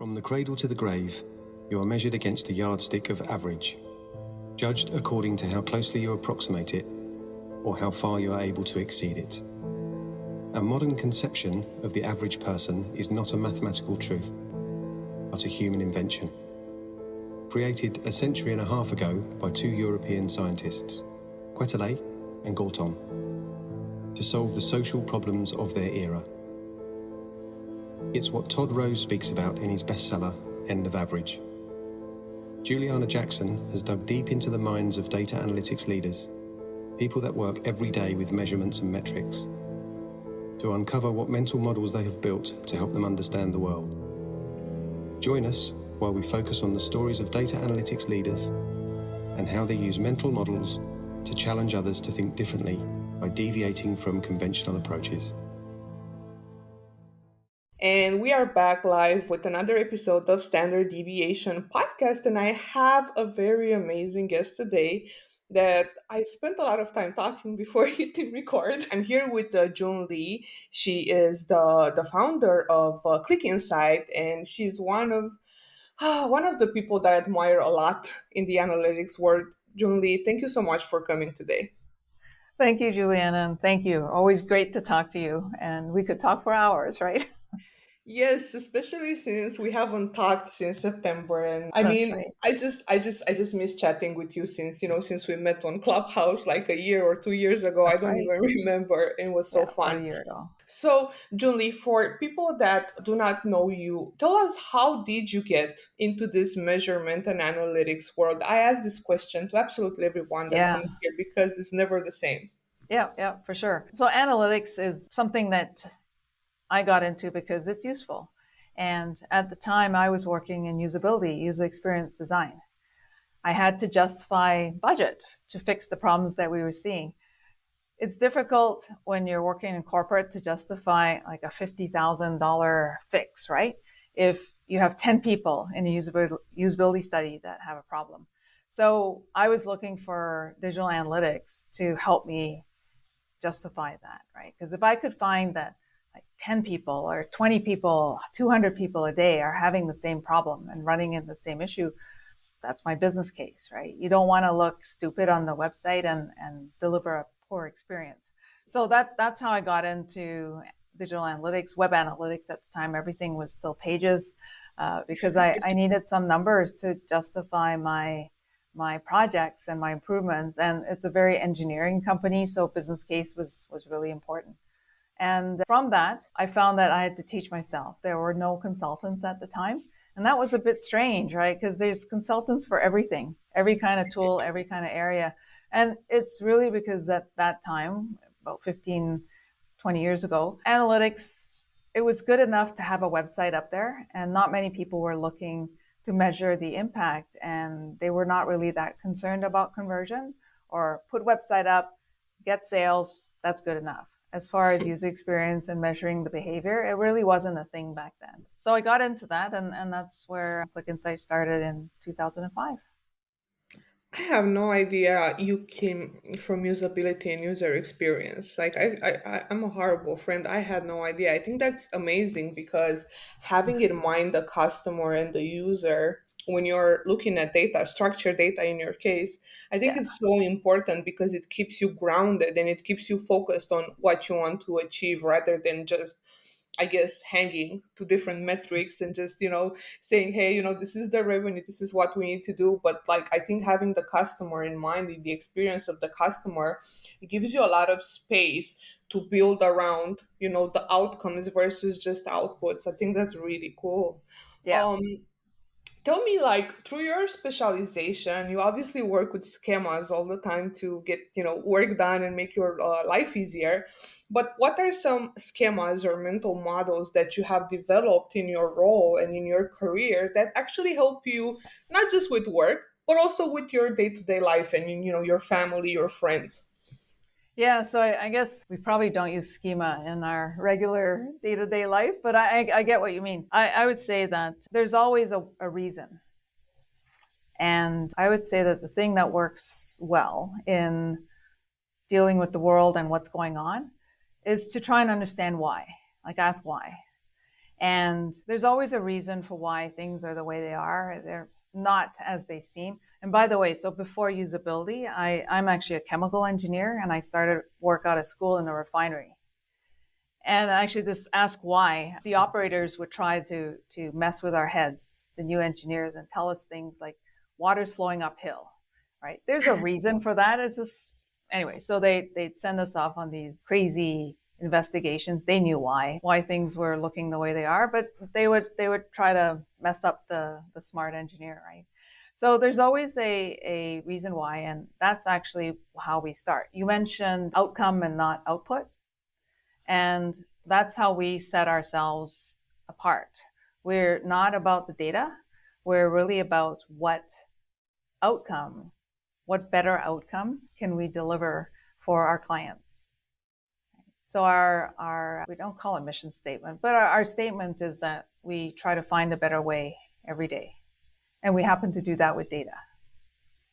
From the cradle to the grave, you are measured against the yardstick of average, judged according to how closely you approximate it or how far you are able to exceed it. A modern conception of the average person is not a mathematical truth, but a human invention, created a century and a half ago by two European scientists, Quetelet and Galton, to solve the social problems of their era. It's what Todd Rose speaks about in his bestseller, End of Average. Juliana Jackson has dug deep into the minds of data analytics leaders, people that work every day with measurements and metrics, to uncover what mental models they have built to help them understand the world. Join us while we focus on the stories of data analytics leaders and how they use mental models to challenge others to think differently by deviating from conventional approaches. And we are back live with another episode of Standard Deviation Podcast. And I have a very amazing guest today that I spent a lot of time talking before hitting record. I'm here with June Lee. She is the founder of ClickInsight, and she's one of the people that I admire a lot in the analytics world. June Lee, thank you so much for coming today. Thank you, Juliana, and thank you. Always great to talk to you, and we could talk for hours, right? Yes, especially since we haven't talked since September, and That's right. I just miss chatting with you since we met on Clubhouse like a year or 2 years ago. I That's don't right. even remember. It was so Yeah, about a fun. year ago. So, Julie, for people that do not know you, tell us, how did you get into this measurement and analytics world? I ask this question to absolutely everyone that Yeah, comes here because it's never the same. yeah, for sure. So analytics is something that I got into because it's useful. And at the time, I was working in usability, user experience design. I had to justify budget to fix the problems that we were seeing. It's difficult when you're working in corporate to justify like a $50,000 fix, right? If you have 10 people in a usability study that have a problem. So I was looking for digital analytics to help me justify that, right? Because if I could find that like 10 people or 20 people, 200 people a day are having the same problem and running into the same issue, that's my business case, right? You don't want to look stupid on the website and deliver a poor experience. So that's how I got into digital analytics, web analytics at the time. Everything was still pages because I needed some numbers to justify my projects and my improvements. And it's a very engineering company, so business case was really important. And from that, I found that I had to teach myself. There were no consultants at the time. And that was a bit strange, right? Because there's consultants for everything, every kind of tool, every kind of area. And it's really because at that time, about 15, 20 years ago, analytics, it was good enough to have a website up there. And not many people were looking to measure the impact. And they were not really that concerned about conversion or put website up, get sales, that's good enough. As far as user experience and measuring the behavior, it really wasn't a thing back then. So I got into that, and that's where ClickInsight started in 2005. I have no idea you came from usability and user experience. Like I'm a horrible friend. I had no idea. I think that's amazing because having in mind the customer and the user when you're looking at data, structured data in your case, I think Yeah, it's so important because it keeps you grounded and it keeps you focused on what you want to achieve rather than just, I guess, hanging to different metrics and just, saying, hey, this is the revenue, this is what we need to do. But like, I think having the customer in mind, the experience of the customer, it gives you a lot of space to build around, the outcomes versus just outputs. I think that's really cool. yeah. Um, Tell me, like, through your specialization, you obviously work with schemas all the time to get, work done and make your life easier. But what are some schemas or mental models that you have developed in your role and in your career that actually help you not just with work, but also with your day-to-day life and, your family, your friends? Yeah, so I guess we probably don't use schema in our regular day-to-day life, but I get what you mean. I would say that there's always a reason. And I would say that the thing that works well in dealing with the world and what's going on is to try and understand why, like ask why. And there's always a reason for why things are the way they are. They're not as they seem. And by the way, so before usability, I'm actually a chemical engineer, and I started work out of school in a refinery. And actually just ask why. The operators would try to mess with our heads, the new engineers, and tell us things like water's flowing uphill, right? There's a reason for that. It's just, anyway, so they'd send us off on these crazy investigations. They knew why things were looking the way they are, but they would try to mess up the smart engineer, right? So there's always a reason why, and that's actually how we start. You mentioned outcome and not output. And that's how we set ourselves apart. We're not about the data. We're really about what better outcome can we deliver for our clients. So we don't call it mission statement, but our statement is that we try to find a better way every day. And we happen to do that with data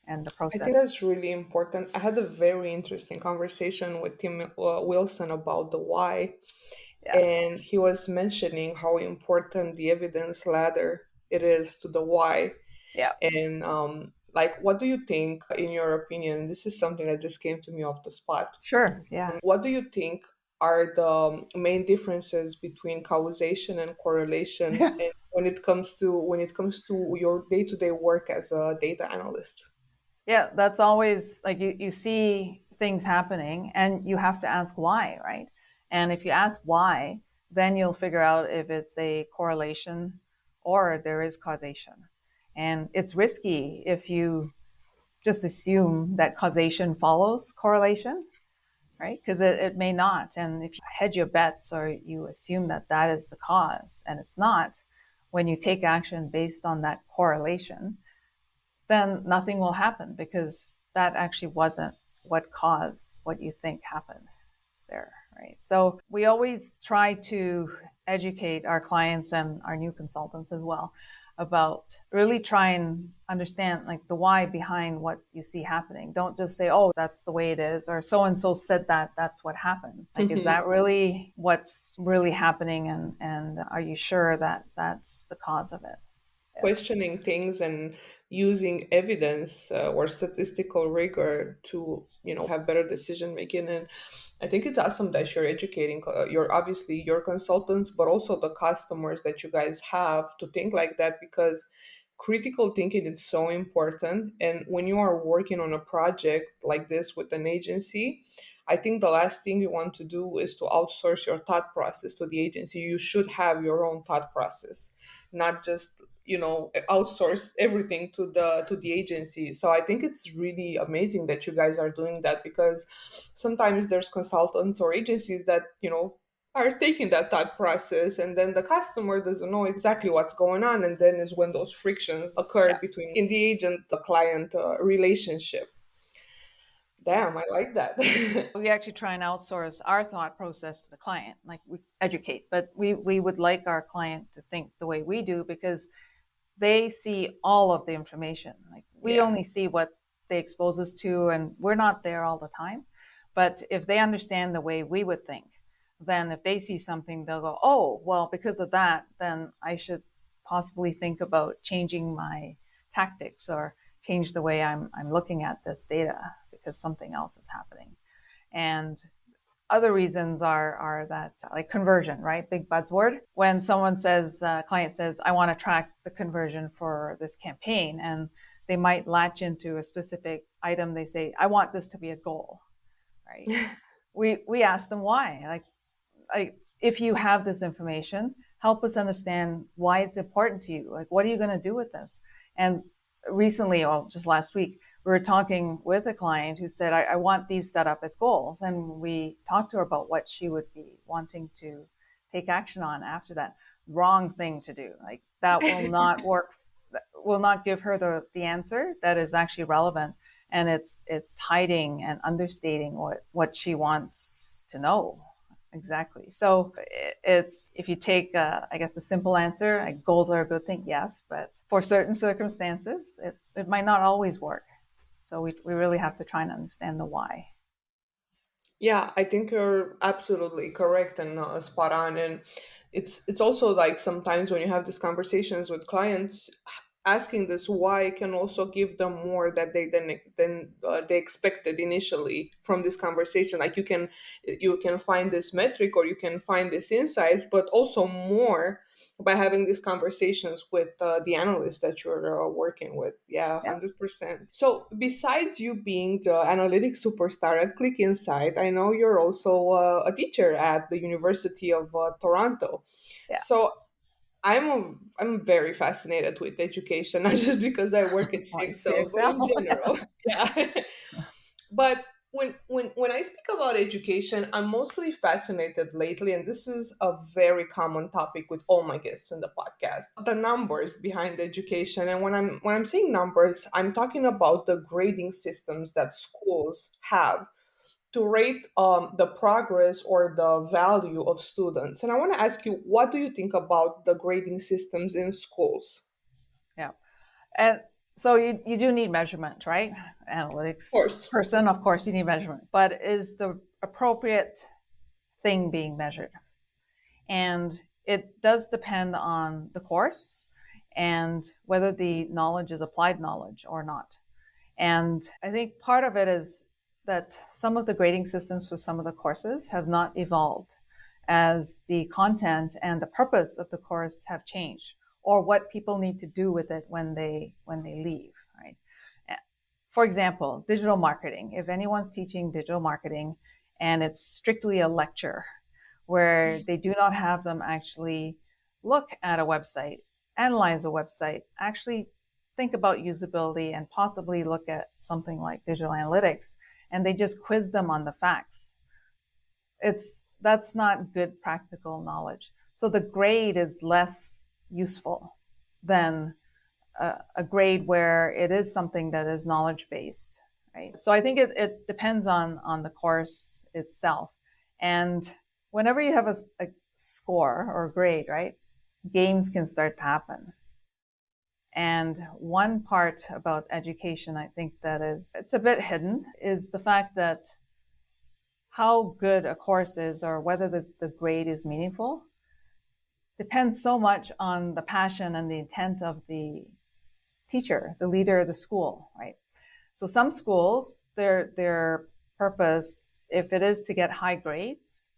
and the I process. think that's really important. I had a very interesting conversation with Tim Wilson about the why. Yeah. And he was mentioning how important the evidence ladder it is to the why. Yeah. And like, what do you think, in your opinion? This is something that just came to me off the spot. Sure. Yeah. What do you think are the main differences between causation and correlation, Yeah. and when it comes to your day-to-day work as a data analyst? Yeah, that's always like you see things happening and you have to ask why, right? And if you ask why, then you'll figure out if it's a correlation or there is causation. And it's risky if you just assume that causation follows correlation, right? Because it may not. And if you hedge your bets or you assume that that is the cause and it's not, when you take action based on that correlation, then nothing will happen because that actually wasn't what caused what you think happened there, right? So we always try to educate our clients and our new consultants as well about really try and understand like the why behind what you see happening. Don't just say, oh, that's the way it is, or so and so said that that's what happens. Like, is that really what's really happening, and are you sure that that's the cause of it? Questioning things and using evidence or statistical rigor to have better decision making. And I think it's awesome that you're educating you're obviously your consultants, but also the customers that you guys have to think like that, because critical thinking is so important. And when you are working on a project like this with an agency, I think the last thing you want to do is to outsource your thought process to the agency. You should have your own thought process, not just outsource everything to the agency. So I think it's really amazing that you guys are doing that, because sometimes there's consultants or agencies that are taking that thought process, and then the customer doesn't know exactly what's going on, and then is when those frictions occur Yeah. between in the agent the client relationship. Damn, I like that. We actually try and outsource our thought process to the client. Like, we educate, but we would like our client to think the way we do, because they see all of the information. Like, we Yeah. only see what they expose us to, and we're not there all the time. But if they understand the way we would think, then if they see something, they'll go, oh, well, because of that, then I should possibly think about changing my tactics or change the way I'm looking at this data, because something else is happening. And other reasons are that, like conversion, right? Big buzzword. When someone says, client says, I want to track the conversion for this campaign, and they might latch into a specific item. They say, I want this to be a goal, right? we ask them why. Like, if you have this information, help us understand why it's important to you. Like, what are you going to do with this? And recently, or just last week, we were talking with a client who said, I want these set up as goals. And we talked to her about what she would be wanting to take action on after that. Wrong thing to do. Like, that will not work, will not give her the answer that is actually relevant. And it's hiding and understating what she wants to know. Exactly. So it's, if you take, I guess, the simple answer, like, goals are a good thing, yes, but for certain circumstances, it might not always work. So we really have to try and understand the why. Yeah, I think you're absolutely correct and spot on. And It's also like sometimes when you have these conversations with clients, asking this why can also give them more that than they expected initially from this conversation. Like you can find this metric or you can find these insights, but also more by having these conversations with the analyst that you're working with. Yeah, Yeah. 100%. So besides you being the analytics superstar at ClickInsight, I know you're also a teacher at the University of Toronto. Yeah. So I'm very fascinated with education, not just because I work at Like CXL, but in CXL. general. Yeah. But when I speak about education, I'm mostly fascinated lately, and this is a very common topic with all my guests in the podcast, the numbers behind education. And when I'm saying numbers, I'm talking about the grading systems that schools have to rate the progress or the value of students. And I want to ask you, what do you think about the grading systems in schools? Yeah. And so you do need measurement, right? Of Analytics course. person, of course, you need measurement. But is the appropriate thing being measured? And it does depend on the course and whether the knowledge is applied knowledge or not. And I think part of it is that some of the grading systems for some of the courses have not evolved as the content and the purpose of the course have changed, or what people need to do with it when they leave, right? For example, digital marketing. If anyone's teaching digital marketing and it's strictly a lecture where they do not have them actually look at a website, analyze a website, actually think about usability and possibly look at something like digital analytics, and they just quiz them on the facts. That's not good practical knowledge. So the grade is less useful than a grade where it is something that is knowledge based, right? So I think it depends on the course itself. And whenever you have a score or a grade, right, games can start to happen. And one part about education, I think it's a bit hidden, is the fact that how good a course is or whether the grade is meaningful depends so much on the passion and the intent of the teacher, the leader of the school, right? So some schools, their purpose, if it is to get high grades,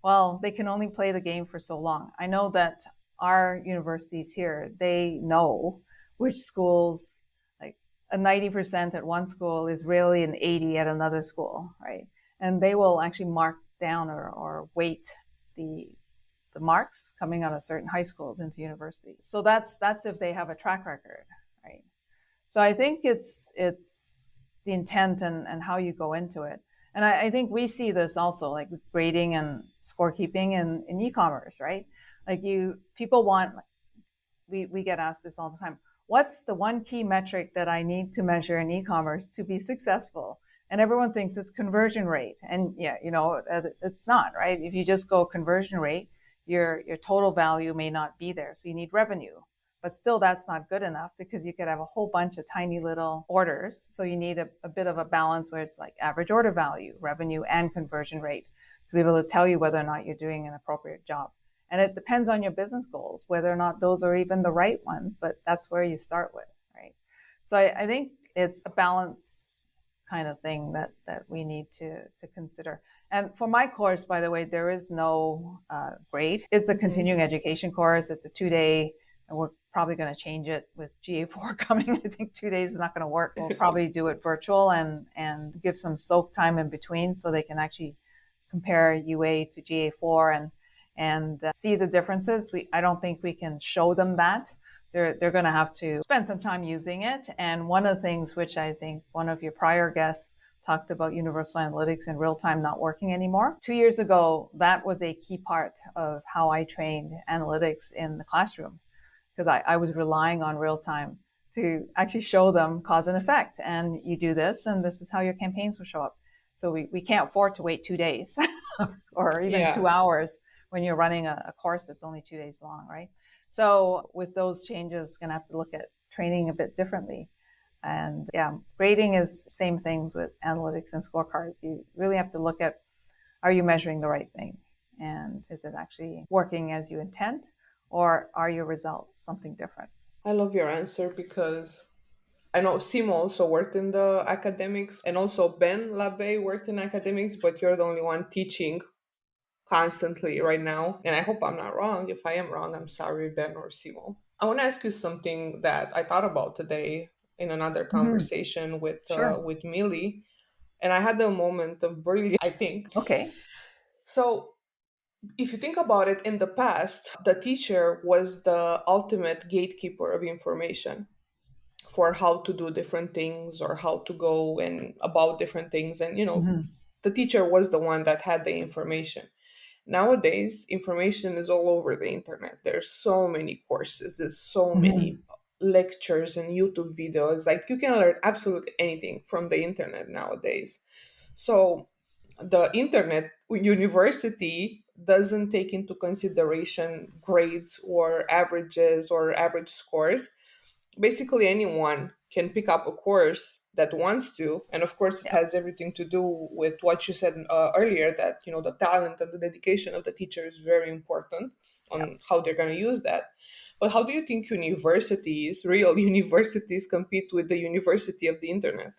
well, they can only play the game for so long. I know that our universities here, they know which schools, like a 90% at one school is really an 80 at another school, right? And they will actually mark down or weight the marks coming out of certain high schools into universities. So that's if they have a track record, right? So I think it's the intent and how you go into it. And I think we see this also, like with grading and scorekeeping in e-commerce, right? Like people want, we get asked this all the time. What's the one key metric that I need to measure in e-commerce to be successful? And everyone thinks it's conversion rate. And yeah, it's not, right? If you just go conversion rate, your total value may not be there. So you need revenue. But still, that's not good enough because you could have a whole bunch of tiny little orders. So you need a bit of a balance where it's like average order value, revenue, and conversion rate to be able to tell you whether or not you're doing an appropriate job. And it depends on your business goals, whether or not those are even the right ones, but that's where you start with, right? So I think it's a balance kind of thing that we need to consider. And for my course, by the way, there is no grade. It's a continuing education course. It's a 2-day, and we're probably going to change it with GA4 coming. I think 2 days is not going to work. We'll probably do it virtual and give some soak time in between so they can actually compare UA to GA4 and see the differences. I don't think we can show them that. They're going to have to spend some time using it. And one of the things which I think one of your prior guests talked about, universal analytics in real time not working anymore. 2 years ago, that was a key part of how I trained analytics in the classroom, because I was relying on real time to actually show them cause and effect. And you do this, and this is how your campaigns will show up. So we can't afford to wait 2 days or even 2 hours when you're running a course that's only 2 days long, right? So with those changes, going to have to look at training a bit differently. And yeah, grading is same things with analytics and scorecards. You really have to look at, are you measuring the right thing? And is it actually working as you intend, or are your results something different? I love your answer because I know Simo also worked in the academics, and also Ben Labe worked in academics, but you're the only one teaching constantly right now. And I hope I'm not wrong. If I am wrong, I'm sorry, Ben or Simo. I want to ask you something that I thought about today in another Mm-hmm. conversation Sure. with Millie, and I had a moment of brilliance, I think. Okay. So if you think about it, in the past, the teacher was the ultimate gatekeeper of information for how to do different things or how to go and about different things. And, Mm-hmm. the teacher was the one that had the information. Nowadays, information is all over the internet. There's so many courses, there's so many Mm-hmm. lectures and YouTube videos. Like, you can learn absolutely anything from the internet nowadays. So the internet university doesn't take into consideration grades or averages or average scores. Basically, anyone can pick up a course that wants to, and of course it Yeah. has everything to do with what you said earlier, that the talent and the dedication of the teacher is very important Yeah. on how they're going to use that. But how do you think universities, real universities, compete with the university of the internet?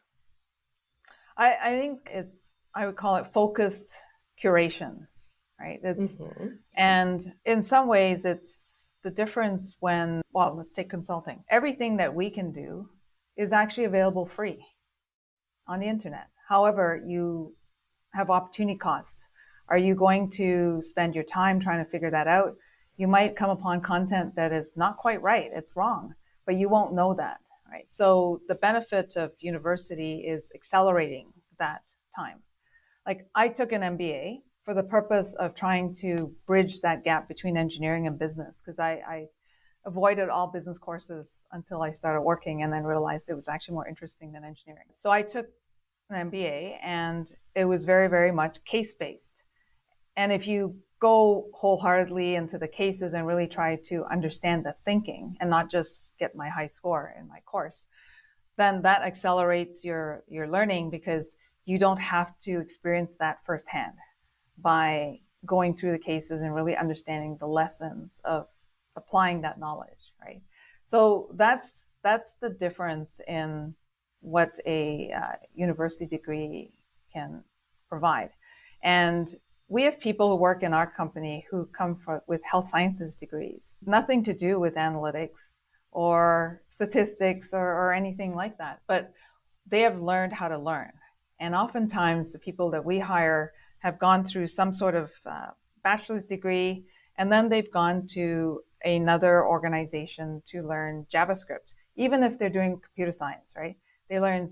I think I would call it focused curation, right? Hmm. And in some ways, it's the difference when, well, let's take consulting. Everything that we can do is actually available free on the internet. However, you have opportunity costs. Are you going to spend your time trying to figure that out? You might come upon content that is not quite right. It's wrong, but you won't know that, right? So the benefit of university is accelerating that time. Like, I took an MBA for the purpose of trying to bridge that gap between engineering and business, because I avoided all business courses until I started working and then realized it was actually more interesting than engineering. So I took an MBA, and it was very, very much case based. And if you go wholeheartedly into the cases and really try to understand the thinking and not just get my high score in my course, then that accelerates your learning, because you don't have to experience that firsthand by going through the cases and really understanding the lessons of applying that knowledge, right? So that's the difference in what a university degree can provide. And we have people who work in our company who come with health sciences degrees, nothing to do with analytics or statistics or anything like that, but they have learned how to learn. And oftentimes the people that we hire have gone through some sort of bachelor's degree, and then they've gone to another organization to learn JavaScript, even if they're doing computer science, right? They learn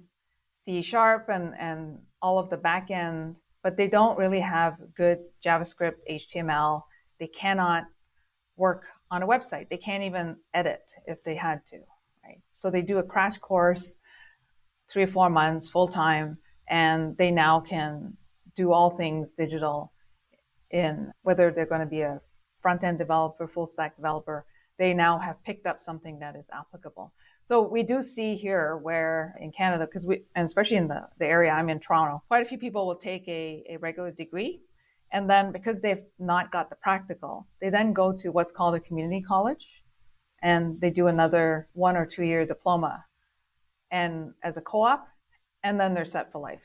C sharp and all of the back end, but they don't really have good JavaScript, HTML. They cannot work on a website. They can't even edit if they had to, right? So they do a crash course, 3 or 4 months full time, and they now can do all things digital, in whether they're going to be a front end developer, full stack developer. They now have picked up something that is applicable. So we do see here where in Canada, because and especially in the area I'm in, Toronto, quite a few people will take a regular degree. And then because they've not got the practical, they then go to what's called a community college, and they do another 1 or 2 year diploma and as a co-op, and then they're set for life.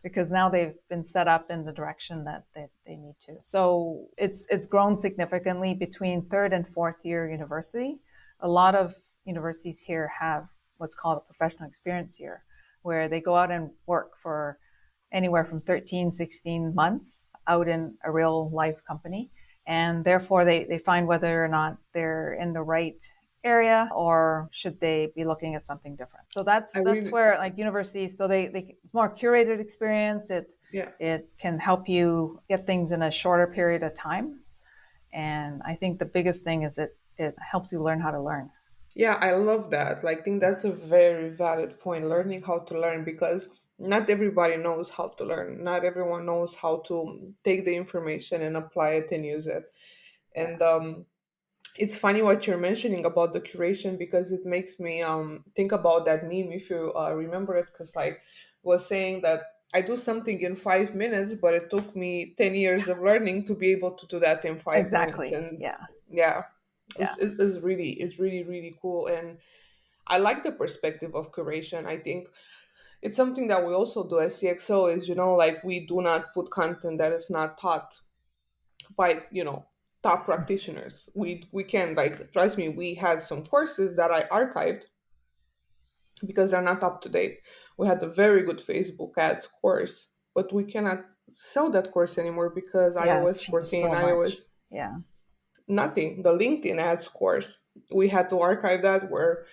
Because now they've been set up in the direction that they need to. So it's grown significantly between third and fourth year university. A lot of universities here have what's called a professional experience year, where they go out and work for anywhere from 13, 16 months out in a real life company. And therefore they find whether or not they're in the right area or should they be looking at something different. So I that's really, where, like, universities, so it's more curated experience. yeah. It can help you get things in a shorter period of time. And I think the biggest thing is it helps you learn how to learn. Yeah, I love that. Like, I think that's a very valid point, learning how to learn, because not everybody knows how to learn. Not everyone knows how to take the information and apply it and use it. Yeah. And it's funny what you're mentioning about the curation, because it makes me think about that meme, if you remember it, because like was saying that I do something in 5 minutes, but it took me 10 years of learning to be able to do that in 5 minutes. Exactly. And Yeah. yeah, Yeah. it's really, really cool. And I like the perspective of curation. I think it's something that we also do as CXO is, like we do not put content that is not taught by, top practitioners. We can, like, trust me, we had some courses that I archived because they're not up to date. We had a very good Facebook ads course, but we cannot sell that course anymore because Yeah. iOS Changed 14, so much. iOS Yeah. nothing. The LinkedIn ads course, we had to archive that where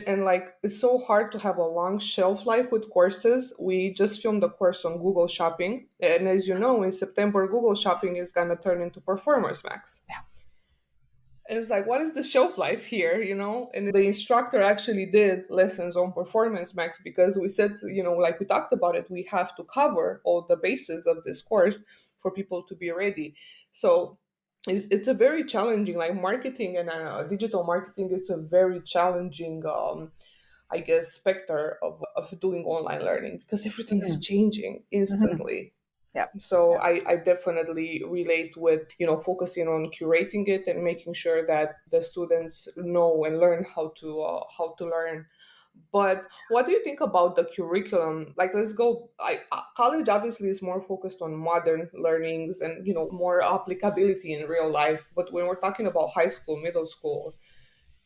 and like it's so hard to have a long shelf life with courses. We just filmed a course on Google Shopping. And as you know, in September, Google Shopping is gonna turn into Performance Max. Yeah. And it's like, what is the shelf life here, And the instructor actually did lessons on Performance Max because we said, like we talked about it, we have to cover all the bases of this course for people to be ready. So it's a very challenging, like marketing and digital marketing. It's a very challenging, I guess, specter of doing online learning because everything is Hmm. changing Hmm. instantly. Yeah. So Yeah. I definitely relate with, focusing on curating it and making sure that the students know and learn how to learn. But what do you think about the curriculum? Like, let's go. College obviously is more focused on modern learnings and more applicability in real life. But when we're talking about high school, middle school,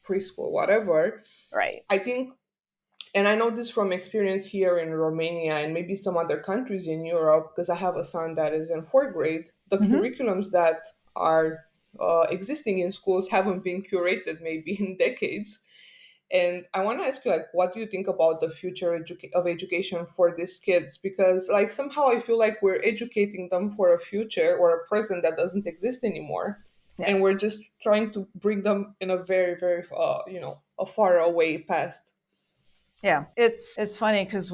preschool, whatever, Right. I think, and I know this from experience here in Romania and maybe some other countries in Europe, because I have a son that is in fourth grade. The Hmm. curriculums that are existing in schools haven't been curated maybe in decades. And I want to ask you, like, what do you think about the future of education for these kids? Because, like, somehow I feel like we're educating them for a future or a present that doesn't exist anymore, Yeah. and we're just trying to bring them in a very, very, a far away past. Yeah, it's funny because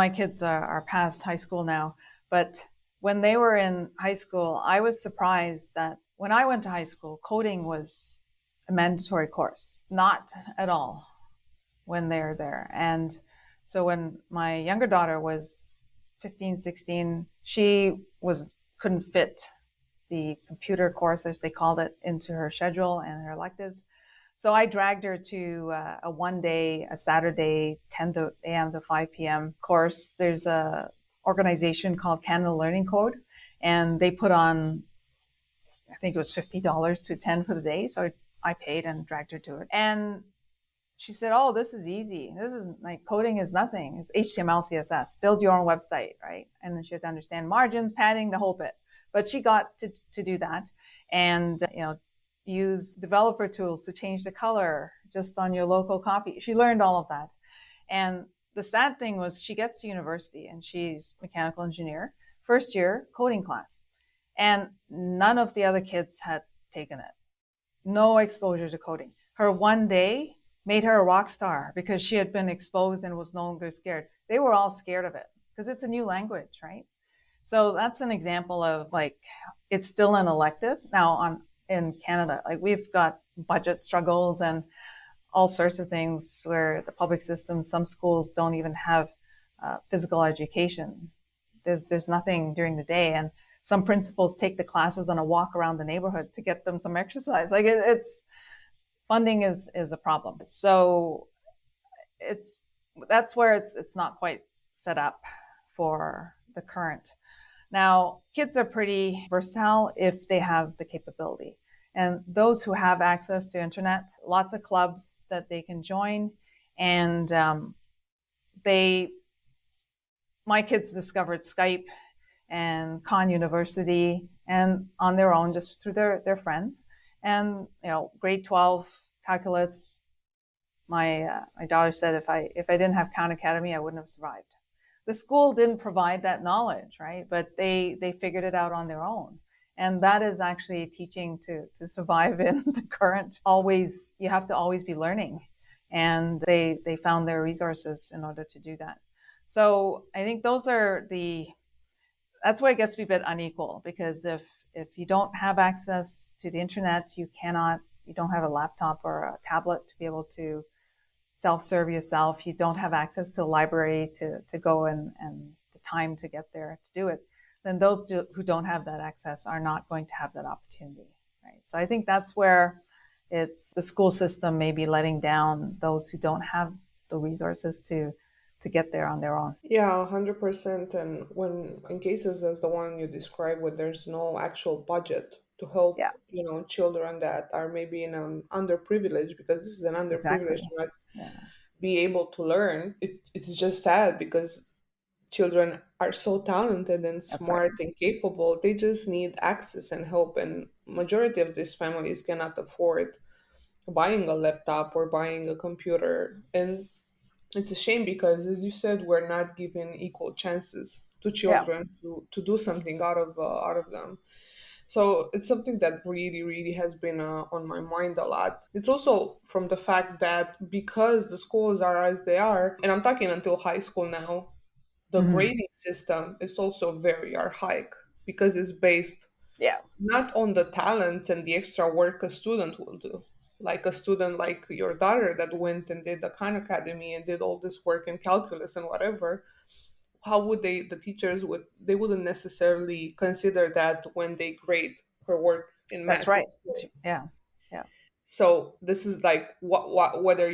my kids are past high school now, but when they were in high school, I was surprised that when I went to high school, coding was a mandatory course. Not at all when they're there. And so when my younger daughter was 15, 16, she couldn't fit the computer course, as they called it, into her schedule and her electives. So I dragged her to a one day, a Saturday, 10 a.m. to 5 p.m. course. There's a organization called Canada Learning Code, and they put on, I think it was $50 to attend for the day. So I paid and dragged her to it. And she said, "Oh, this is easy. This is like coding is nothing. It's HTML, CSS. Build your own website, right?" And then she had to understand margins, padding, the whole bit. But she got to do that, and use developer tools to change the color just on your local copy. She learned all of that, and the sad thing was she gets to university and she's a mechanical engineer, first year coding class, and none of the other kids had taken it. No exposure to coding. Her one day made her a rock star because she had been exposed and was no longer scared. They were all scared of it because it's a new language, right? So that's an example of like it's still an elective now in Canada. Like we've got budget struggles and all sorts of things where the public system, some schools don't even have physical education. There's nothing during the day, and some principals take the classes on a walk around the neighborhood to get them some exercise. Like it's funding is a problem. So it's that's where it's not quite set up for the current. Now, kids are pretty versatile if they have the capability. And those who have access to internet, lots of clubs that they can join. And they, my kids discovered Skype and Khan University and on their own, just through their friends. And, grade 12 calculus, my daughter said if I didn't have Khan Academy, I wouldn't have survived. The school didn't provide that knowledge, right? But they figured it out on their own. And that is actually teaching to survive in the current. Always, you have to always be learning. And they found their resources in order to do that. So I think that's why it gets to be a bit unequal, because if you don't have access to the internet, you don't have a laptop or a tablet to be able to self-serve yourself. You don't have access to a library to go and the time to get there to do it, then those who don't have that access are not going to have that opportunity, right? So I think that's where it's the school system maybe letting down those who don't have the resources to get there on their own. Yeah, 100%. And when in cases as the one you described, where there's no actual budget to help, Yeah, children that are maybe in underprivileged, because this is an underprivileged, exactly. not Yeah, be able to learn. It's just sad because children are so talented and that's right. smart and capable. They just need access and help, and majority of these families cannot afford buying a laptop or buying a computer. And it's a shame because, as you said, we're not given equal chances to Yeah, children to do something out of them. So it's something that really, really has been on my mind a lot. It's also from the fact that because the schools are as they are, and I'm talking until high school now, the mm-hmm. grading system is also very archaic because it's based Yeah, not on the talents and the extra work a student will do. Like a student like your daughter that went and did the Khan Academy and did all this work in calculus and whatever, how would the teachers they wouldn't necessarily consider that when they grade her work in that's maths at right. school. Yeah, yeah, So this is like whether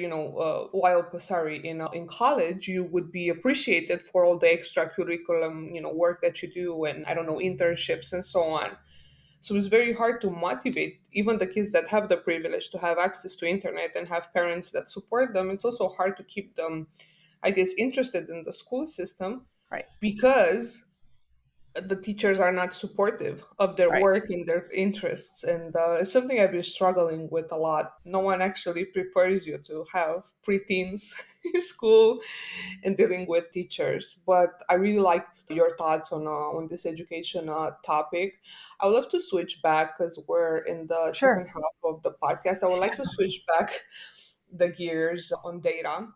while sorry in college you would be appreciated for all the extra curriculum work that you do, and I don't know, internships and so on. So it's very hard to motivate even the kids that have the privilege to have access to internet and have parents that support them. It's also hard to keep them, I guess, interested in the school system right, because the teachers are not supportive of their right. work and their interests. And it's something I've been struggling with a lot. No one actually prepares you to have preteens in school and dealing with teachers. But I really liked your thoughts on this education topic. I would love to switch back because we're in the second Sure. half of the podcast. I would like to switch back the gears on data.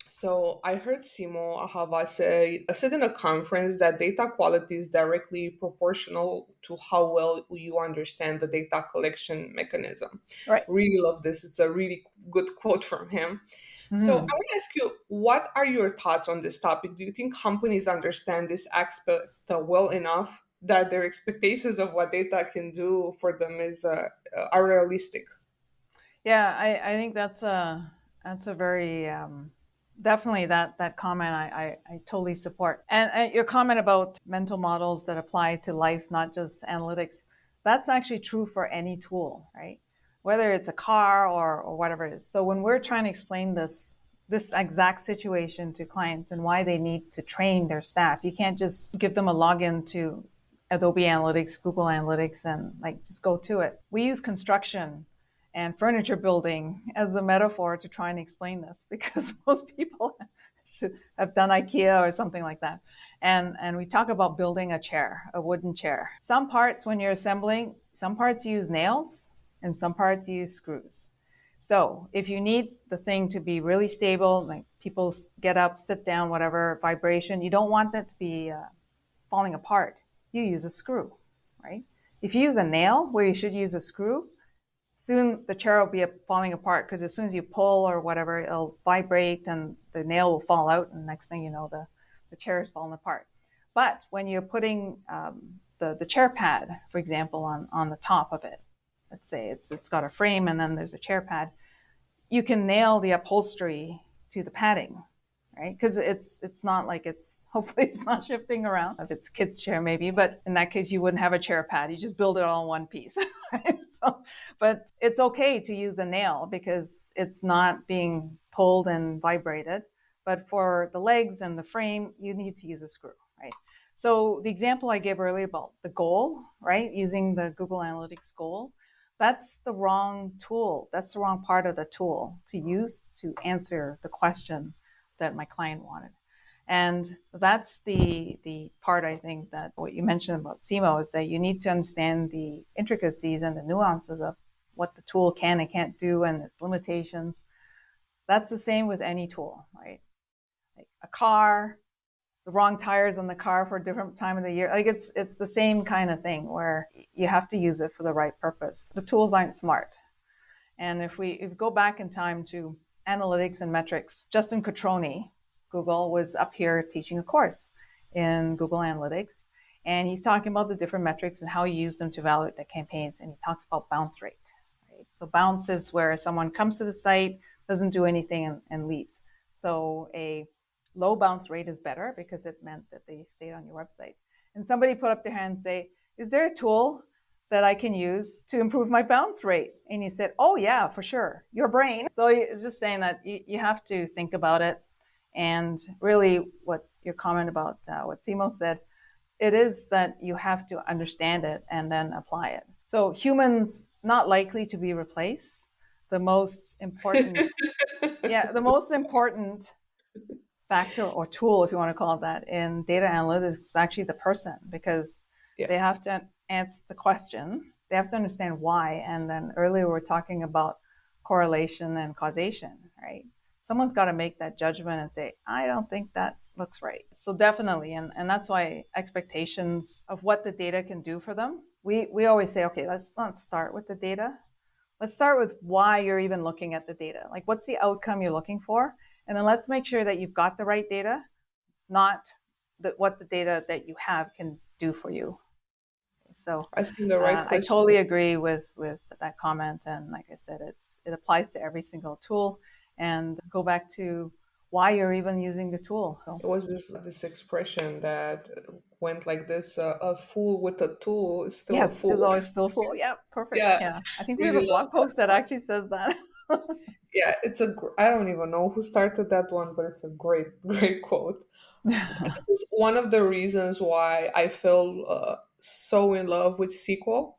So I heard Simo Ahava said in a conference that data quality is directly proportional to how well you understand the data collection mechanism. Right. Really love this. It's a really good quote from him. So I Mm-hmm. want to ask you, what are your thoughts on this topic? Do you think companies understand this aspect well enough that their expectations of what data can do for them are realistic? Yeah, I think that's a very definitely that comment I totally support. And your comment about mental models that apply to life, not just analytics, that's actually true for any tool, right? Whether it's a car or whatever it is. So when we're trying to explain this exact situation to clients and why they need to train their staff, you can't just give them a login to Adobe Analytics, Google Analytics, and like just go to it. We use construction and furniture building as the metaphor to try and explain this because most people have done IKEA or something like that. And we talk about building a chair, a wooden chair. Some parts, when you're assembling, some parts use nails and some parts use screws. So if you need the thing to be really stable, like people get up, sit down, whatever, vibration, you don't want that to be falling apart. You use a screw, right? If you use a nail where you should use a screw, soon the chair will be falling apart because as soon as you pull or whatever, it'll vibrate and the nail will fall out, and next thing you know, the chair is falling apart. But when you're putting the chair pad, for example, on the top of it, let's say it's got a frame and then there's a chair pad, you can nail the upholstery to the padding, right? Because it's not like hopefully it's not shifting around. If it's a kid's chair, maybe, but in that case, you wouldn't have a chair pad. You just build it all in one piece. Right? So, but it's okay to use a nail because it's not being pulled and vibrated. But for the legs and the frame, you need to use a screw, right? So the example I gave earlier about the goal, right? Using the Google Analytics goal, that's the wrong tool. That's the wrong part of the tool to use to answer the question that my client wanted. And that's the part I think that what you mentioned about SEMO is that you need to understand the intricacies and the nuances of what the tool can and can't do and its limitations. That's the same with any tool, right? Like a car, the wrong tires on the car for a different time of the year. Like it's the same kind of thing where you have to use it for the right purpose. The tools aren't smart. And if we go back in time to analytics and metrics, Justin Cotroni, Google, was up here teaching a course. in Google Analytics. And he's talking about the different metrics and how he used them to evaluate the campaigns. And he talks about bounce rate. Right? So bounce is where someone comes to the site, doesn't do anything, and leaves. So a low bounce rate is better because it meant that they stayed on your website. And somebody put up their hand and say, is there a tool that I can use to improve my bounce rate? And he said, oh yeah, for sure, your brain. So it's just saying that you have to think about it. And really what your comment about what Simo said, it is that you have to understand it and then apply it. So humans not likely to be replaced. The most important, the most important factor or tool, if you want to call it that, in data analytics is actually the person, because they have to answer the question, they have to understand why. And then earlier we were talking about correlation and causation, right? Someone's got to make that judgment and say, I don't think that looks right. So definitely, and that's why expectations of what the data can do for them, we always say, okay, let's not start with the data. Let's start with why you're even looking at the data. Like, what's the outcome you're looking for? And then let's make sure that you've got the right data, not what the data that you have can do for you. So asking the right I totally agree with that comment. And like I said, it applies to every single tool. And go back to why you're even using the tool. So. It was this expression that went like this: a fool with a tool is still a fool. Yes, is always still a fool. Yeah, perfect. Yeah, I think really we have a blog post that actually says that. Yeah, I don't even know who started that one, but it's a great quote. This is one of the reasons why I feel so in love with SQL,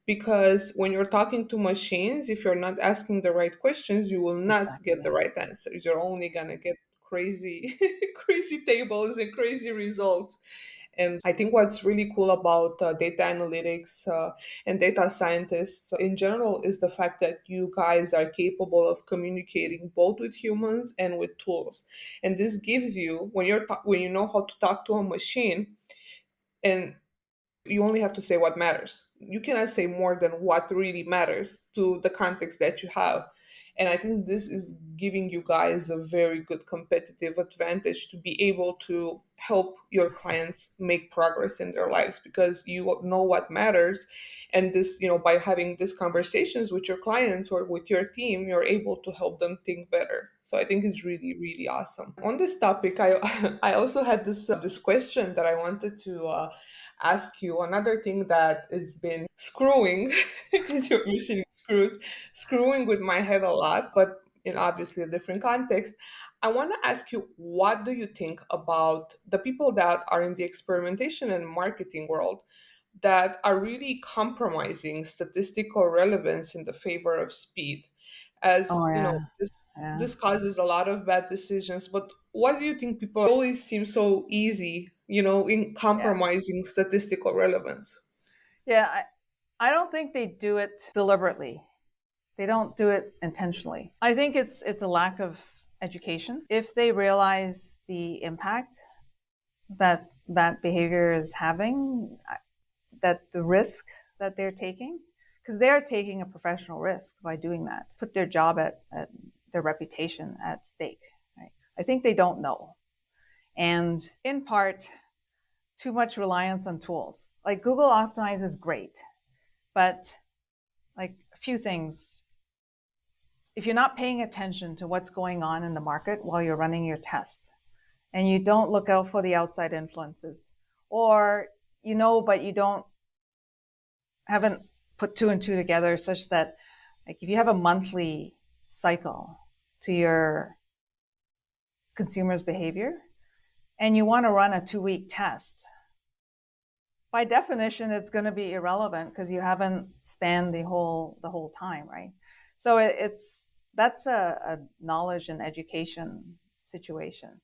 because when you're talking to machines, if you're not asking the right questions, you will not get the right answers. You're only gonna get crazy crazy tables and crazy results. And I think what's really cool about data analytics and data scientists in general is the fact that you guys are capable of communicating both with humans and with tools. And this gives you, when when you know how to talk to a machine, and you only have to say what matters. You cannot say more than what really matters to the context that you have. And I think this is giving you guys a very good competitive advantage to be able to help your clients make progress in their lives, because you know what matters. And this, by having these conversations with your clients or with your team, you're able to help them think better. So I think it's really, really awesome. On this topic, I I also had this question that I wanted to ask you. Another thing that has been screwing, because you're mentioning screwing with my head a lot, but in obviously a different context. I want to ask you, what do you think about the people that are in the experimentation and marketing world that are really compromising statistical relevance in the favor of speed? As Oh you know, yeah, this causes a lot of bad decisions. But what do you think? People always seem so easy, in compromising statistical relevance. yeah. I don't think they do it deliberately. They don't do it intentionally. I think it's a lack of education. If they realize the impact that behavior is having, that the risk that they're taking, because they are taking a professional risk by doing that, put their job at their reputation at stake. Right? I think they don't know. And in part, too much reliance on tools. Like Google Optimize is great, but like a few things. If you're not paying attention to what's going on in the market while you're running your tests, and you don't look out for the outside influences, or but you haven't put two and two together, such that like if you have a monthly cycle to your consumers' behavior and you want to run a 2-week test, by definition it's going to be irrelevant because you haven't spanned the whole time, right? So that's a knowledge and education situation.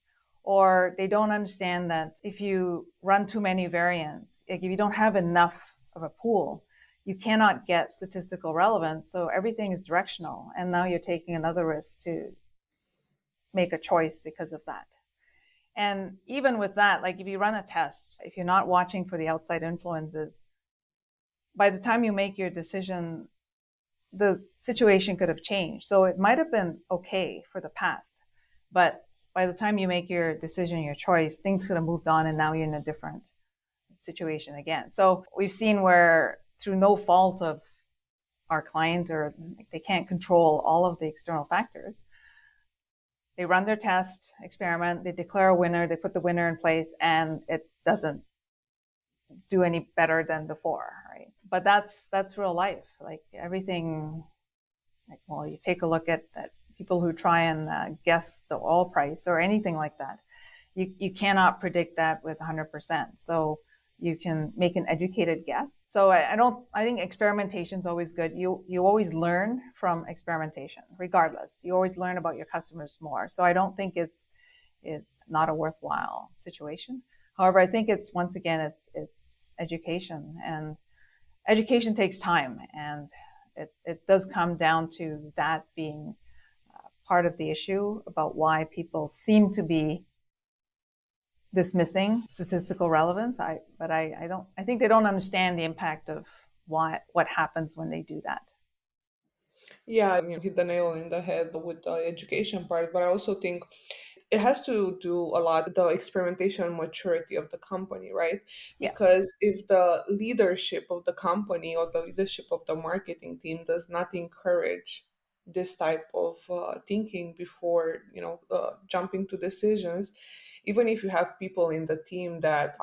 Or they don't understand that if you run too many variants, if you don't have enough of a pool, you cannot get statistical relevance. So everything is directional. And now you're taking another risk to make a choice because of that. And even with that, like if you run a test, if you're not watching for the outside influences, by the time you make your decision, the situation could have changed. So it might have been okay for the past, but by the time you make your decision, your choice, things could have moved on and now you're in a different situation again. So we've seen where through no fault of our client, or they can't control all of the external factors, they run their test, experiment, they declare a winner, they put the winner in place, and it doesn't do any better than before, right? But that's real life. Like everything, like, well, you take a look at people who try and guess the oil price or anything like that. You cannot predict that with 100%. So you can make an educated guess. So I think experimentation is always good. You always learn from experimentation, regardless. You always learn about your customers more. So I don't think it's not a worthwhile situation. However, I think it's, once again, it's education, and education takes time, and it does come down to that being part of the issue about why people seem to be dismissing statistical relevance. I think they don't understand the impact of what happens when they do that. Yeah, you hit the nail in the head with the education part, but I also think it has to do a lot with the experimentation maturity of the company, right? Yes. Because if the leadership of the company or the leadership of the marketing team does not encourage this type of thinking before jumping to decisions, even if you have people in the team that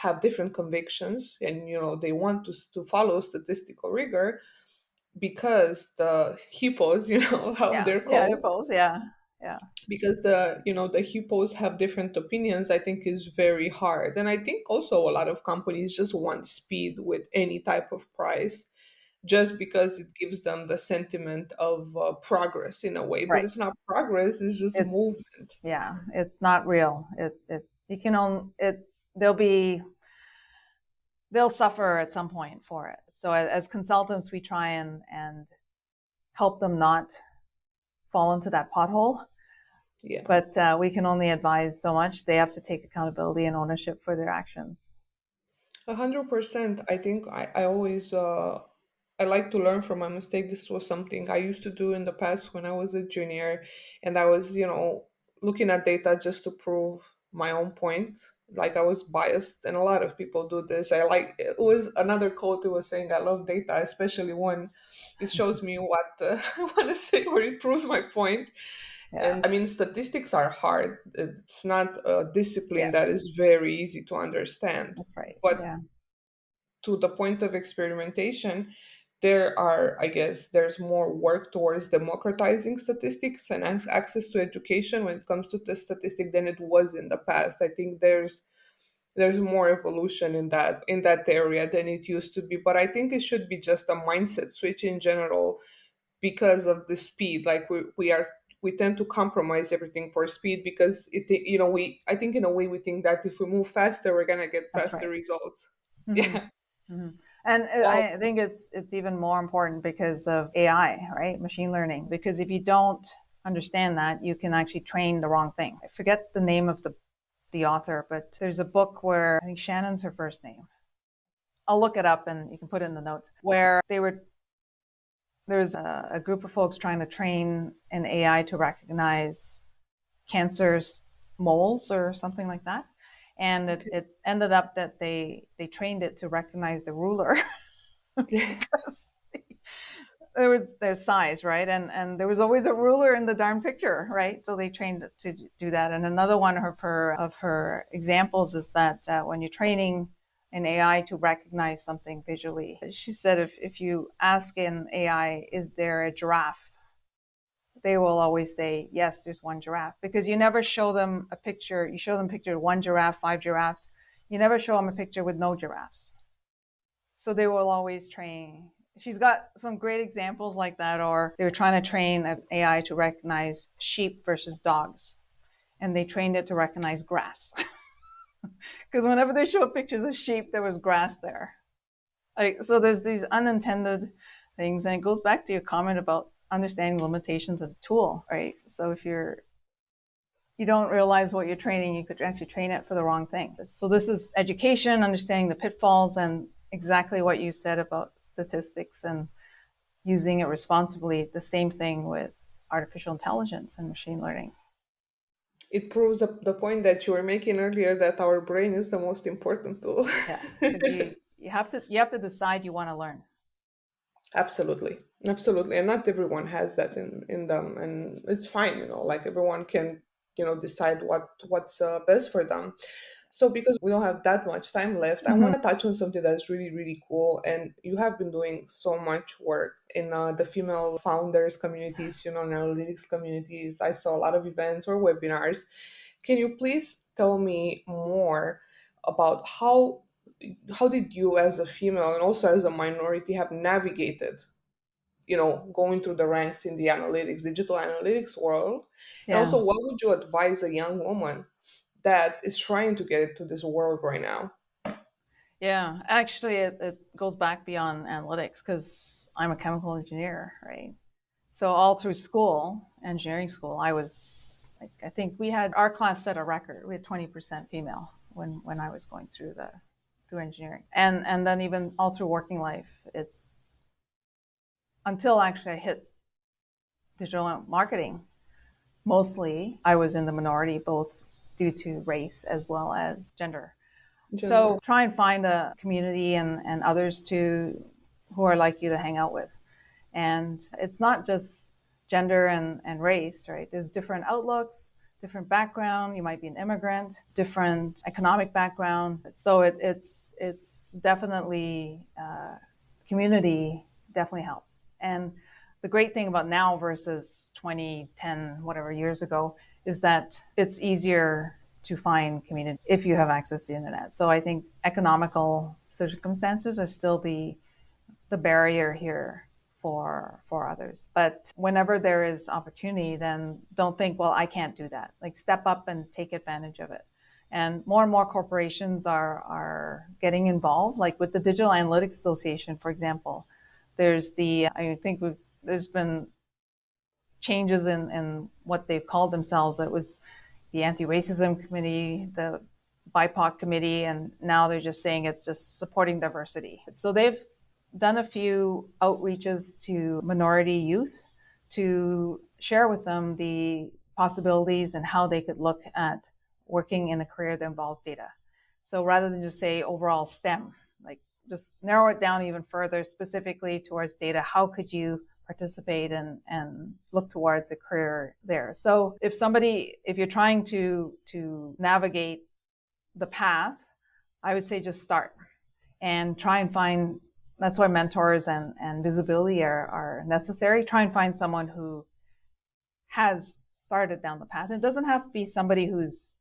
have different convictions and they want to follow statistical rigor, because the hippos, how they're Yeah, called, hippos, yeah. because the hippos have different opinions, I think is very hard. And I think also a lot of companies just want speed with any type of price, just because it gives them the sentiment of progress in a way, but Right. it's not progress, it's just movement. It's not real. You can own it. They'll suffer at some point for it. So as consultants, we try and help them not fall into that pothole. Yeah, But we can only advise so much. They have to take accountability and ownership for their actions. 100%. I think I always I like to learn from my mistake. This was something I used to do in the past when I was a junior, and I was, looking at data just to prove my own point. Like I was biased, and a lot of people do this. It was another quote. It was saying, "I love data, especially when it shows me what I want to say, or it proves my point." Yeah. And I mean, statistics are hard. It's not a discipline that Yes. is very easy to understand. That's right. But Yeah. to the point of experimentation, there's more work towards democratizing statistics and access to education when it comes to the statistic than it was in the past. I think there's more evolution in that area than it used to be. But I think it should be just a mindset switch in general, because of the speed. Like we tend to compromise everything for speed, because I think in a way we think that if we move faster, we're gonna get That's faster right. results. Mm-hmm. Yeah. Mm-hmm. And Well, I think it's even more important because of AI, right? Machine learning. Because if you don't understand that, you can actually train the wrong thing. I forget the name of the author, but there's a book where I think Shannon's her first name. I'll look it up and you can put it in the notes, where there's a group of folks trying to train an AI to recognize cancers, moles or something like that. And it ended up that they trained it to recognize the ruler because there's size, right? And there was always a ruler in the darn picture, right? So they trained it to do that. And another one of her examples is that when you're training an AI to recognize something visually, she said if you ask an AI, is there a giraffe? They will always say, yes, there's one giraffe, because you never show them a picture. You show them a picture of one giraffe, 5 giraffes. You never show them a picture with no giraffes. So they will always train. She's got some great examples like that. Or they were trying to train an AI to recognize sheep versus dogs, and they trained it to recognize grass. Because whenever they show pictures of sheep, there was grass there. So there's these unintended things, and it goes back to your comment about understanding limitations of the tool, right? So if you don't realize what you're training, you could actually train it for the wrong thing. So this is education, understanding the pitfalls, and exactly what you said about statistics and using it responsibly. The same thing with artificial intelligence and machine learning. It proves the point that you were making earlier, that our brain is the most important tool. Yeah, because you have to decide you want to learn. Absolutely. Absolutely. And not everyone has that in them. And it's fine, like everyone can, decide what's best for them. So because we don't have that much time left, I Mhm. want to touch on something that's really, really cool. And you have been doing so much work in the female founders communities, analytics communities. I saw a lot of events or webinars. Can you please tell me more about how did you as a female and also as a minority have navigated going through the ranks in the digital analytics world? And Yeah. also, what would you advise a young woman that is trying to get into this world right now? Yeah, actually, it goes back beyond analytics because I'm a chemical engineer, right? So all through school, engineering school, I was like, I think we had our class set a record. We had 20% female when I was going through engineering, and then even all through working life, it's until actually I hit digital marketing. Mostly, I was in the minority, both due to race as well as gender. So Gender. try and find a community and others who are like you to hang out with. And it's not just gender and race, right? There's different outlooks, different background. You might be an immigrant, different economic background. So it's definitely community definitely helps. And the great thing about now versus 20, 10, whatever years ago is that it's easier to find community if you have access to the internet. So I think economical circumstances are still the barrier here for others. But whenever there is opportunity, then don't think, well, I can't do that. Like step up and take advantage of it. And more corporations are getting involved, like with the Digital Analytics Association, for example. There's been changes in what they've called themselves. It was the Anti-Racism Committee, the BIPOC Committee, and now they're just saying it's just supporting diversity. So they've done a few outreaches to minority youth to share with them the possibilities and how they could look at working in a career that involves data. So rather than just say overall STEM, like just narrow it down even further, specifically towards data. How could you participate and look towards a career there? So if you're trying to navigate the path, I would say just start and try and find. That's why mentors and visibility are necessary. Try and find someone who has started down the path. It doesn't have to be somebody who's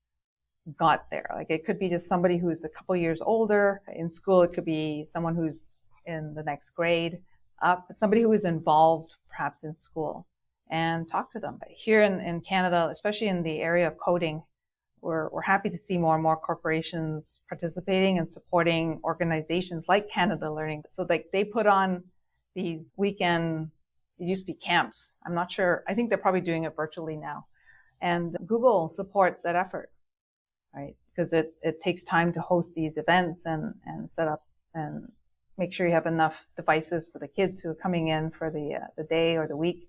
got there. Like it could be just somebody who's a couple years older in school. It could be someone who's in the next grade up, somebody who is involved perhaps in school, and talk to them. But here in Canada, especially in the area of coding, we're happy to see more and more corporations participating and supporting organizations like Canada Learning. So like they put on these weekend, it used to be camps. I'm not sure. I think they're probably doing it virtually now. And Google supports that effort, right? Because it takes time to host these events and set up and make sure you have enough devices for the kids who are coming in for the day or the week.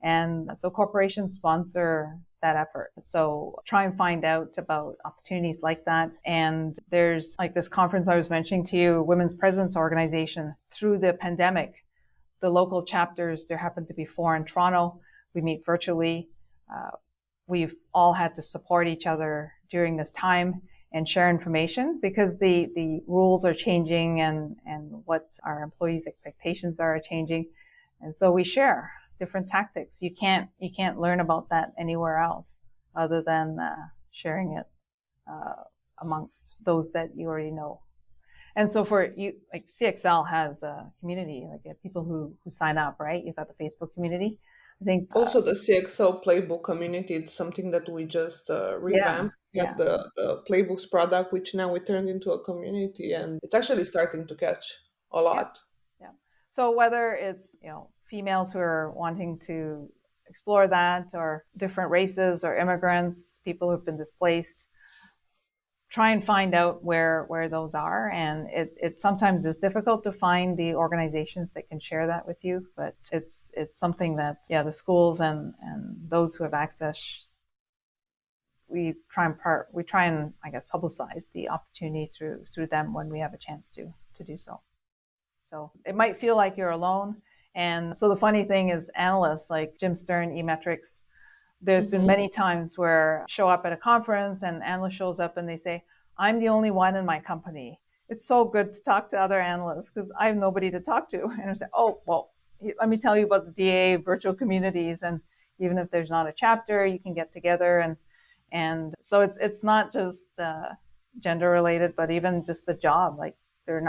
And so corporations sponsor that effort. So try and find out about opportunities like that. And there's like this conference I was mentioning to you, Women's Presence Organization. Through the pandemic, the local chapters, there happened to be 4 in Toronto. We meet virtually. We've all had to support each other during this time and share information because the rules are changing and what our employees' expectations are changing. And so we share different tactics. You can't learn about that anywhere else other than sharing it amongst those that you already know. And so for you, like CXL has a community, like people who sign up, right? You've got the Facebook community. I think Also, the CXL playbook community, it's something that we just yeah, revamped. We yeah, had the playbooks product, which now we turned into a community, and it's actually starting to catch a yeah, lot. yeah. So whether it's females who are wanting to explore that, or different races, or immigrants, people who've been displaced, try and find out where those are. And it sometimes is difficult to find the organizations that can share that with you, but it's something that the schools and those who have access we try and I guess publicize the opportunity through them when we have a chance to do so. So it might feel like you're alone. And so the funny thing is, analysts like Jim Stern, eMetrics, there's been many times where I show up at a conference and analyst shows up and they say, I'm the only one in my company. It's so good to talk to other analysts because I have nobody to talk to. And I say, oh, well, let me tell you about the DAA virtual communities. And even if there's not a chapter, you can get together. And so it's not just gender related, but even just the job. Like there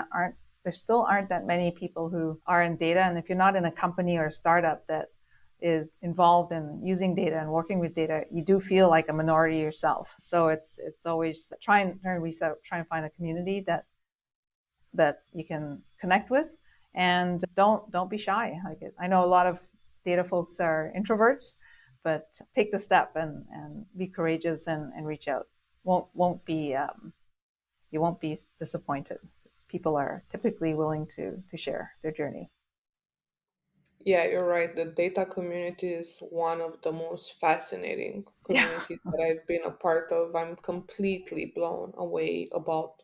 still aren't that many people who are in data. And if you're not in a company or a startup that is involved in using data and working with data, you do feel like a minority yourself. So it's always try and find a community that you can connect with, and don't be shy. I know a lot of data folks are introverts, but take the step and be courageous and reach out. You won't be disappointed. People are typically willing to share their journey. Yeah, you're right. The data community is one of the most fascinating communities that I've been a part of. I'm completely blown away about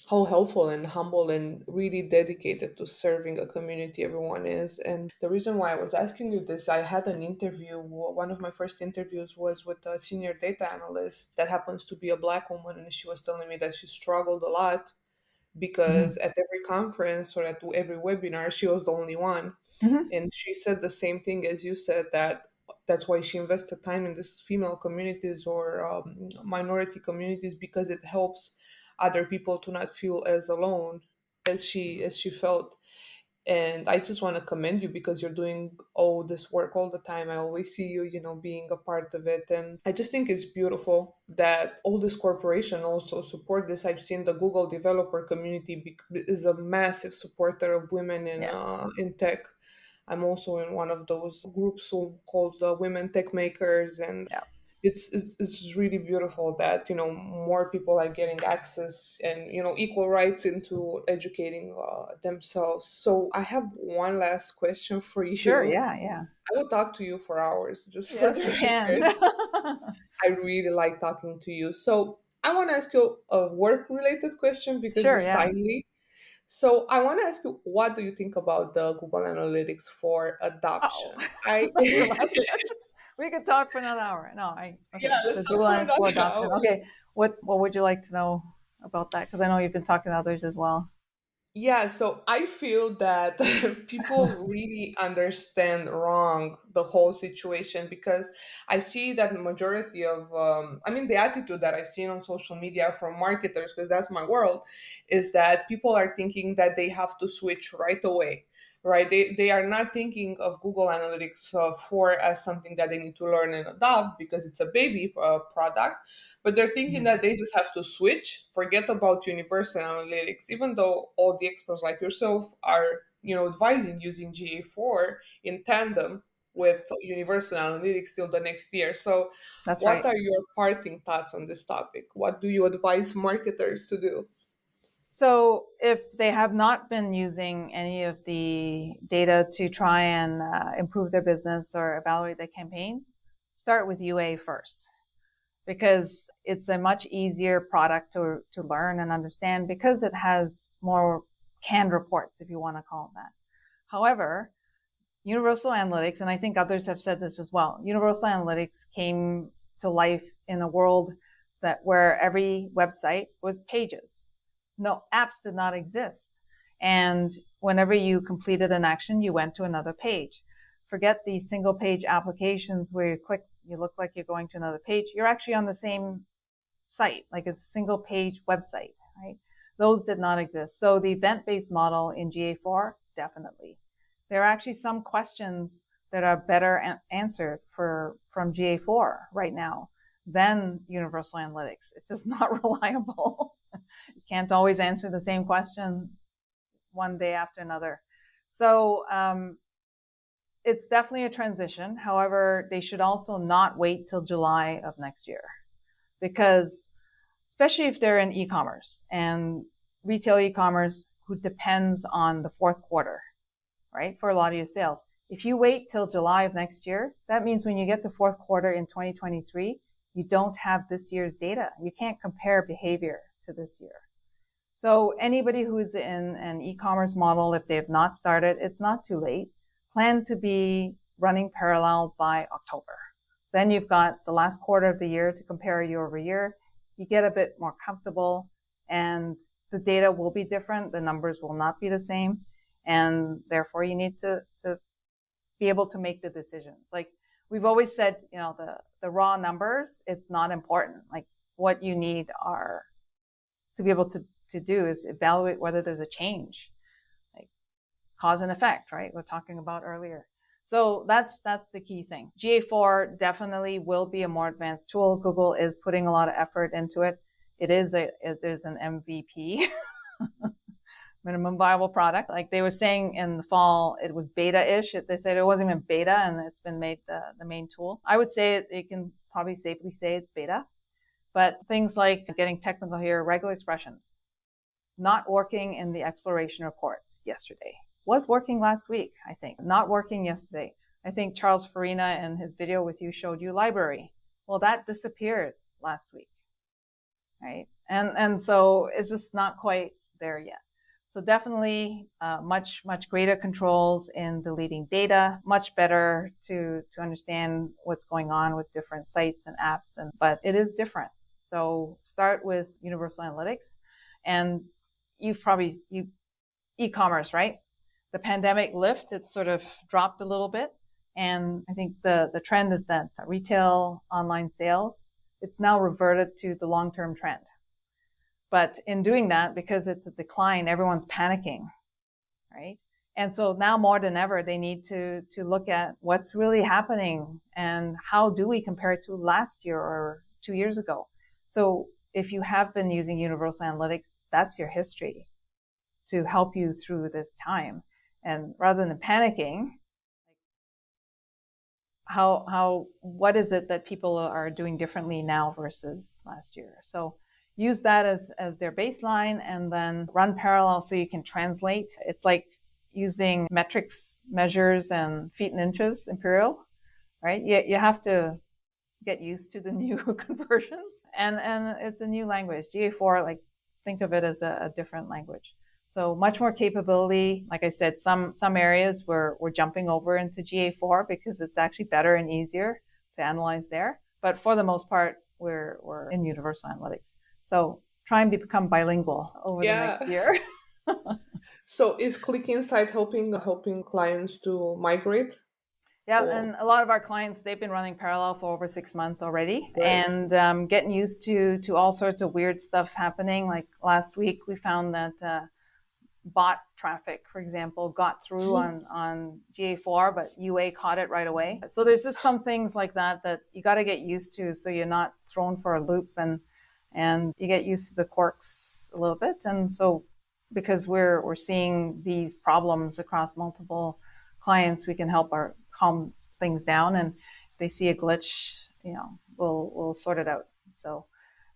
how helpful and humble and really dedicated to serving a community everyone is. And the reason why I was asking you this, I had an interview. One of my first interviews was with a senior data analyst that happens to be a Black woman, and she was telling me that she struggled a lot because at every conference or at every webinar, she was the only one. Mm-hmm. And she said the same thing as you said, that that's why she invested time in these female communities or minority communities, because it helps other people to not feel as alone as she felt. And I just want to commend you because you're doing all this work all the time. I always see you, being a part of it. And I just think it's beautiful that all this corporation also support this. I've seen the Google developer community is a massive supporter of women in tech. I'm also in one of those groups called Women Tech Makers, and Yeah. it's really beautiful that more people are getting access and equal rights into educating themselves. So I have one last question for Sure. you. Yeah. I will talk to you for hours, just for Yes, the we can. record. I really like talking to you. So I want to ask you a work related question because Sure. it's Yeah. timely. So I want to ask you, what do you think about the Google Analytics for Oh, adoption? I that's the last question. We could talk for another hour. No, okay. Yeah, let's So talk Google for Analytics for another adoption. hour. Okay. What would you like to know about that? Because I know you've been talking to others as well. Yeah, so I feel that people really understand wrong the whole situation, because I see that the majority of, the attitude that I've seen on social media from marketers, because that's my world, is that people are thinking that they have to switch right away, right? They are not thinking of Google Analytics for as something that they need to learn and adopt because it's a baby product, but they're thinking Mhm. that they just have to switch, forget about universal analytics, even though all the experts like yourself are, advising using GA4 in tandem with universal analytics till the next year. So That's what right. are your parting thoughts on this topic? What do you advise marketers to do? So if they have not been using any of the data to try and improve their business or evaluate their campaigns, start with UA first, because it's a much easier product to learn and understand because it has more canned reports, if you want to call it that. However, Universal Analytics, and I think others have said this as well, Universal Analytics came to life in a world where every website was pages. No, apps did not exist. And whenever you completed an action, you went to another page. Forget these single page applications where you click, you look like you're going to another page. You're actually on the same site, like it's a single page website, right? Those did not exist. So the event-based model in GA4, definitely. There are actually some questions that are better answered from GA4 right now than Universal Analytics. It's just not reliable. You can't always answer the same question one day after another. So it's definitely a transition. However, they should also not wait till July of next year, because especially if they're in e-commerce and retail e-commerce who depends on the fourth quarter, right, for a lot of your sales. If you wait till July of next year, that means when you get to fourth quarter in 2023, you don't have this year's data. You can't compare behavior to this year. So anybody who's in an e-commerce model, if they have not started, it's not too late. Plan to be running parallel by October. Then you've got the last quarter of the year to compare year over year. You get a bit more comfortable, and the data will be different. The numbers will not be the same. And therefore you need to be able to make the decisions. Like we've always said, the raw numbers, it's not important. Like what you need are to be able to do is evaluate whether there's a change, like cause and effect, right? We're talking about earlier. So that's the key thing. GA4 definitely will be a more advanced tool. Google is putting a lot of effort into it. There's an MVP, minimum viable product. Like they were saying in the fall, it was beta-ish. They said it wasn't even beta, and it's been made the main tool. I would say it can probably safely say it's beta. But things like, getting technical here, regular expressions, not working in the exploration reports yesterday. Was working last week, I think. Not working yesterday. I think Charles Farina in his video with you showed you library. Well, that disappeared last week, right? And so it's just not quite there yet. So definitely much greater controls in deleting data, much better to understand what's going on with different sites and apps. But it is different. So start with universal analytics, and e-commerce, right? The pandemic lift, it sort of dropped a little bit. And I think the trend is that retail online sales, it's now reverted to the long-term trend. But in doing that, because it's a decline, everyone's panicking, right? And so now more than ever, they need to look at what's really happening and how do we compare it to last year or 2 years ago. So if you have been using universal analytics, that's your history to help you through this time. And rather than panicking, what is it that people are doing differently now versus last year? So use that as their baseline, and then run parallel so you can translate. It's like using metrics, measures, and feet and inches, imperial, right? You have to get used to the new conversions, and it's a new language. GA4, like think of it as a different language. So much more capability. Like I said, some areas we're jumping over into GA4 because it's actually better and easier to analyze there. But for the most part, we're in universal analytics. So try and become bilingual over the next year. So is ClickInsight helping clients to migrate? Yeah, and a lot of our clients, they've been running parallel for over 6 months already. Great. And getting used to all sorts of weird stuff happening. Like last week, we found that bot traffic, for example, got through on GA4, but UA caught it right away. So there's just some things like that you got to get used to, so you're not thrown for a loop, and you get used to the quirks a little bit. And so because we're seeing these problems across multiple clients, we can help calm things down, and if they see a glitch, we'll sort it out. So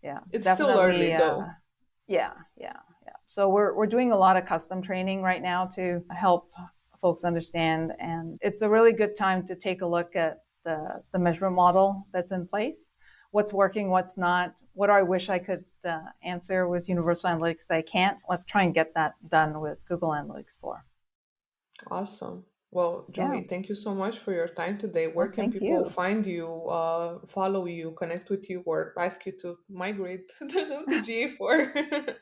yeah, it's still early though. Yeah. So we're doing a lot of custom training right now to help folks understand, and it's a really good time to take a look at the measurement model that's in place. What's working, what's not, what do I wish I could answer with Universal Analytics that I can't? Let's try and get that done with Google Analytics 4. Awesome. Well, Julie, thank you so much for your time today. Where can people find you, follow you, connect with you, or ask you to migrate them to GA4?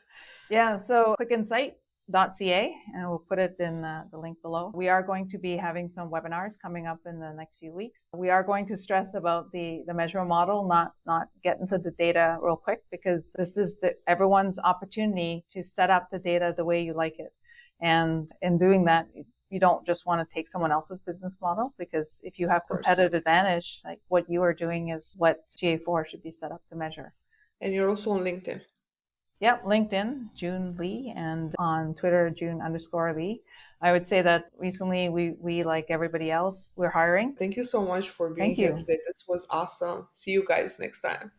Yeah, so ClickInsight.ca, and we'll put it in the link below. We are going to be having some webinars coming up in the next few weeks. We are going to stress about the measurement model, not get into the data real quick, because this is everyone's opportunity to set up the data the way you like it. And in doing that, you don't just want to take someone else's business model, because if you have competitive advantage, like what you are doing is what GA4 should be set up to measure. And you're also on LinkedIn. Yep, LinkedIn, June Lee, and on Twitter, June_Lee. I would say that recently we like everybody else, we're hiring. Thank you so much for being here today. This was awesome. See you guys next time.